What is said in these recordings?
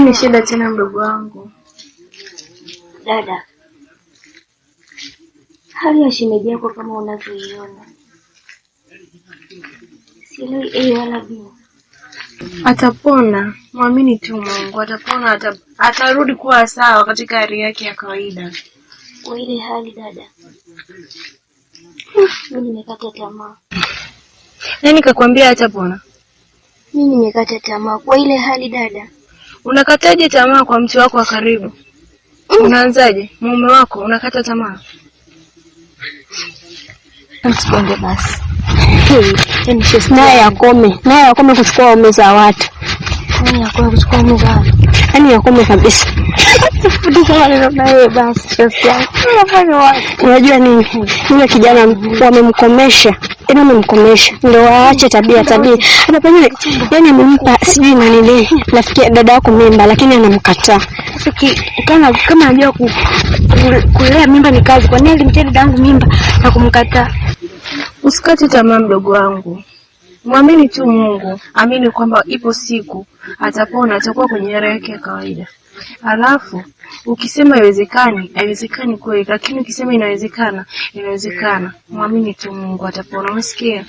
Nini shida tena mdogo wangu? Dada, hali ya shemeji yako kama unavyoiona, sielewi A wala B. Atapona, muamini tu Mungu, atapona, atarudi kuwa sawa katika hali yake ya kawaida. Kwa ile hali dada, mimi nimekata tamaa. Nani kakwambia atapona? Mimi nimekata tamaa kwa ile hali dada. Unakataje tamaa kwa mtu wako wa karibu? Unaanzaje? Mume wako unakata tamaa? Msikonge basi. Naye akome kuchukua waume za watu. Yaani akome kabisa. Ndio naye basi sasa. Unajua nini? Yule kijana wamemkomesha. Tena wamemkomesha. Ndio waache tabia. Hata pengine yani amempa sijui na nini. Nafikia dada yako mimba lakini anamkataa. Kama anajua kulea mimba ni kazi, kwa nini alimtia dada yangu mimba na kumkataa? Usikate tamaa mdogo wangu. Muamini tu Mungu. Amini kwamba ipo siku atapona, atakuwa kwenye hali yake ya kawaida. Alafu ukisema haiwezekani kweli, lakini ukisema inawezekana. Muamini tu Mungu, atapona. Umesikia?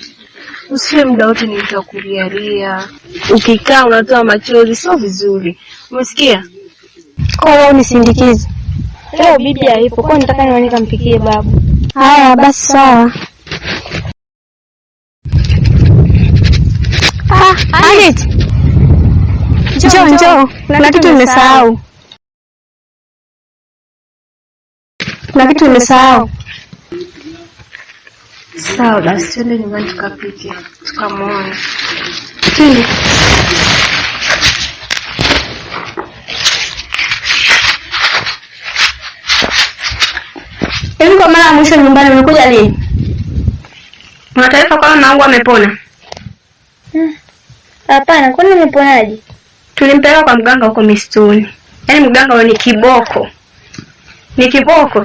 Usiwe muda wote ni mtu kulialia. Ukikaa unatoa machozi sio vizuri. Umesikia? Kwa leo nisindikize. Leo bibi haipo, kwa nataka nione kampikie babu. Haya basi sawa. Anet. Njoo. Kuna kitu nimesahau. Sawa basi twende nyumbani tukapike. Tukamwone. Twende. Hivi kwa mara ya mwisho nyumbani umekuja lini? Una taarifa kama mamangu amepona? Hapana, kwani umeponaje? Tulimpeleka kwa mganga huko misituni. Yaani mganga ni kiboko.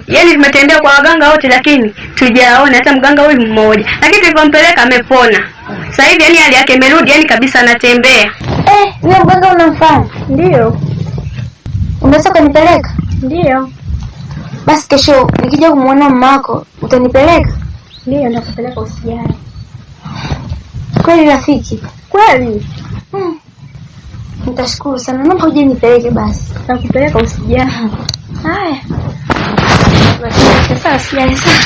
Yaani tumetembea kwa waganga wote lakini tujaona hata mganga huyu mmoja. Lakini tulipompeleka amepona. Sasa hivi yani hali yake imerudi, yani kabisa anatembea. Wewe mganga unamfahamu? Ndio. Unaweza kunipeleka? Ndio. Basi kesho nikija kumuona mamako utanipeleka? Ndio, nakupeleka usijali. Kweli rafiki? Kweli. Nitashukuru sana. Naomba uje nipeleke basi. Nakupeleka usijali. Haya. Basi sasa usijali sana.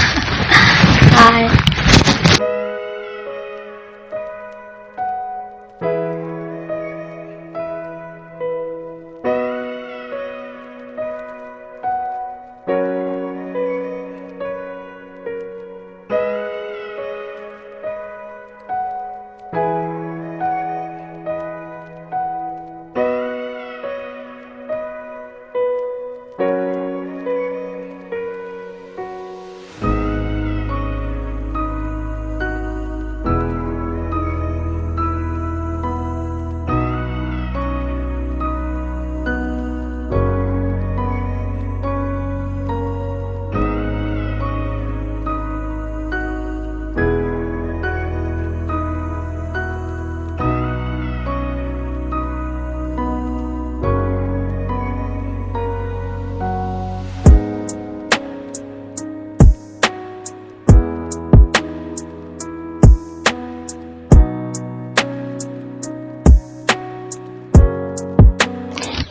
Haya.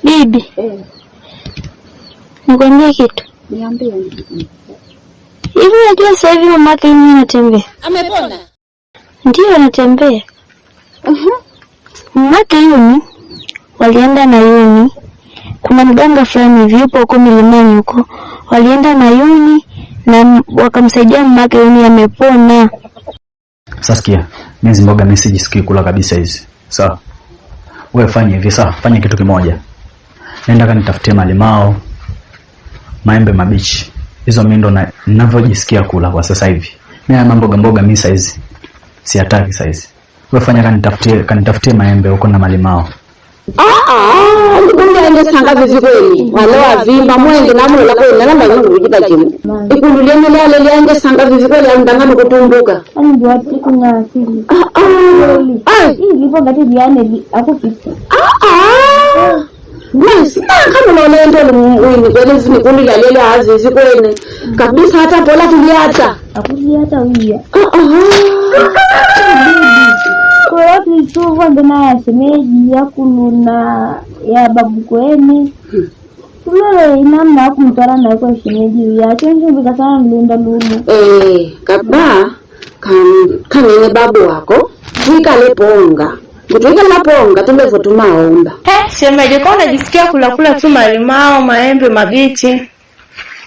Bibi. Nikwambie kitu. Niambie. Hivi unajua sasa hivi mamake yeye anatembea? Amepona? Ndio anatembea. Mamake yeye walienda na Yuni. Kuna mganga fulani hivi yupo huko milimani huko. Walienda na Yuni na wakamsaidia mamake Yuni amepona. Sasa sikia, mimi mboga message sikii kula kabisa hizi. Sawa. Wewe fanya hivi sawa, fanya kitu kimoja. Nenda kanitafutie malimao, maembe mabichi. Hizo mimi ndo ninavyojisikia kula kwa sasa hivi. Mimi na mboga mimi saizi siataki saizi. Wewe fanya kanitafutie maembe huko na malimao. Kumbe ende sanga vivi kweli. Wale wavimba mwende na mwe la kweli na mbangu kujita jimu. Ikundulieni lale lianje sanga vivi kweli andangana kutumbuka. Ani ndio atiku na asili. Hii lipo gati diane akupita. Yes, kama unaenda mwini kwani zimekundi lalele hazizi kwene. Kabisa hata pola tuliacha. Akuliacha huyu. Kwa watu tuwa ndana ya semeji ya kuluna ya babu kwene. Kulele inamna kumtara na kwa semeji ya chenje bikasana nlunda lulu. Kaba kanene babu wako tuikale ponga. Kutuikala ponga tumevo tumaomba. Shemeji, kwa unajisikia kula tu malimao, maembe mabichi.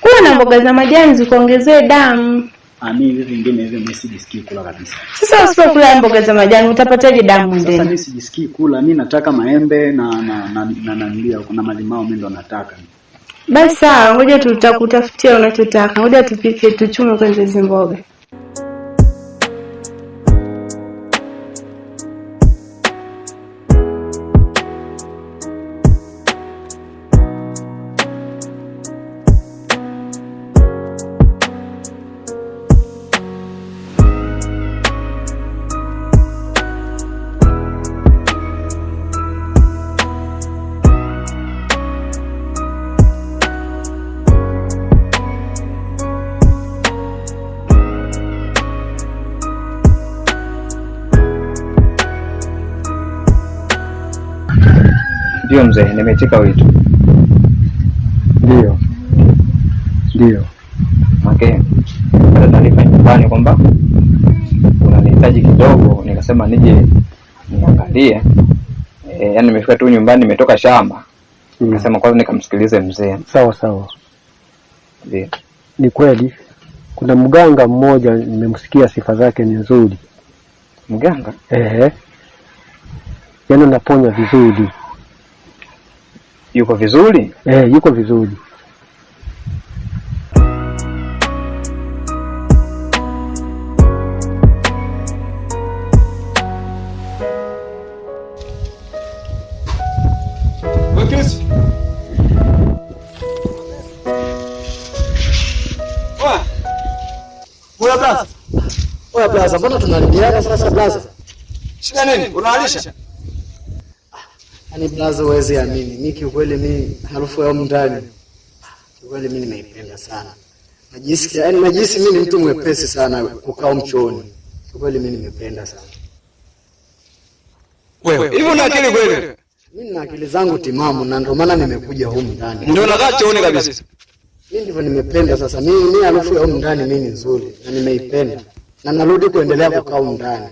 Kuwa na mboga za majani zikuongezee damu. Mimi hivi vingine hivi mimi sijisikii kula kabisa. Sasa usipokula mboga za majani utapataje damu ndani? Sasa mimi sijisikii kula, mimi nataka maembe na nilia kuna malimao mimi ndo nataka. Basi sawa, ngoja tutakutafutia unachotaka. Ngoja tupike tuchume kwanza hizo mboga. Ndio mzee, nimetika wito. Ndio. Okay. Baada nalipa nyumbani kwamba unanihitaji kidogo, nikasema nije niangalie. Yaani nimefika tu nyumbani, nimetoka shamba. Nikasema kwanza nikamsikilize mzee. Sawa. Ndio. Ni kweli kuna mganga mmoja nimemsikia sifa zake ni nzuri. Mganga? Yaani anaponya vizuri. Yuko vizuri? Yuko vizuri. Wakesi. Oya blaza, mbona tunalidiana sasa blaza? Shida nini? Unaalisha? Yaani blaza huwezi amini. Mimi kiukweli mimi harufu ya ndani. Kiukweli mimi nimeipenda sana. Najisikia mimi ni mtu mwepesi sana kukaa mchooni. Kiukweli mimi nimependa sana. Wewe, hivi una akili kweli? Mimi nina akili zangu timamu na ndio maana nimekuja humu ndani. Ndio unakaa chooni kabisa. Mimi ndivyo nimependa sasa. Mimi harufu ya humu ndani mimi ni nzuri na nimeipenda. Na narudi kuendelea kukaa humu ndani.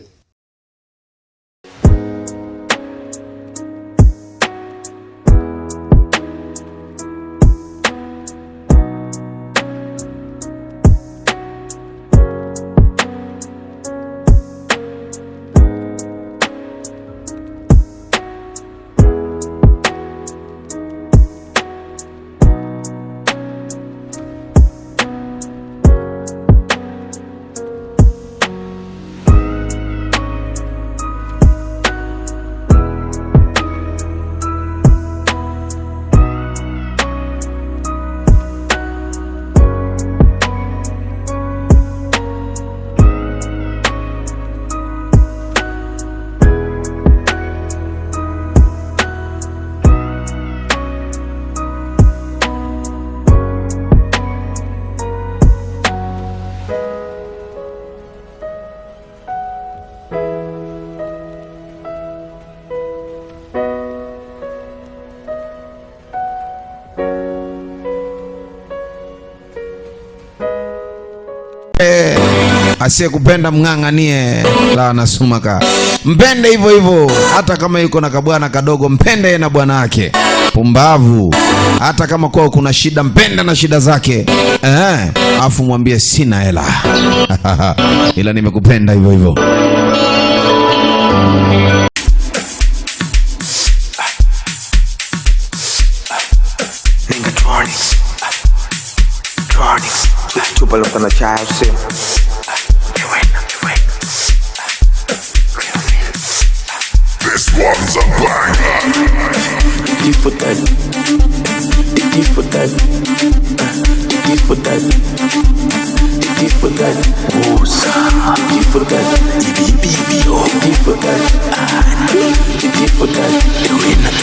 Asiyekupenda mng'ang'anie la nasumaka. Mpende hivyo hivyo, hata kama yuko na kabwana kadogo, mpende na bwana wake. Pumbavu. Hata kama kwao kuna shida, mpende na shida zake. Afu mwambie sina hela. Ila nimekupenda hivyo hivyo. Chupa loka na chai sim. This one's a banger. Did for that. Did for that. Did for that. Did for that. Osa. Did for that. Did for that. Did for that. The winner.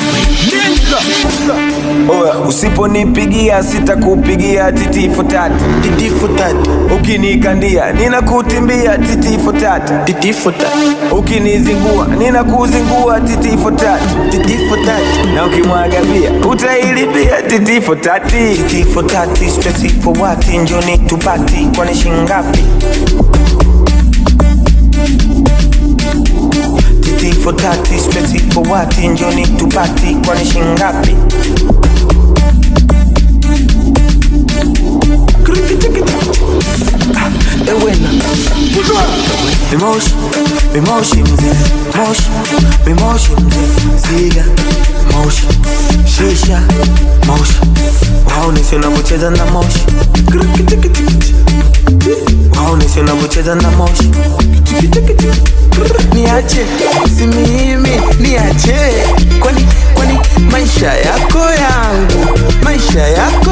Usiponipigia sitakupigia titi for tat. Titi for tat. Ukinikandia ninakutimbia titi for tat. Titi for tat. Ukinizingua ninakuzingua titi for tat. Titi for tat. Na ukimwaga bia utailipia titi for tat. Titi for tat. Stress for what? Njoni tupati kwani shingapi? Titi for tat. Stress for what? Njoni tupati kwani shingapi? Ewena Emotion Ziga Motion Shisha Motion Waoneshe unavyocheza na moshi. Waoneshe unavyocheza na moshi. Niache, si mimi, niache. Kwani maisha yako yangu, maisha yako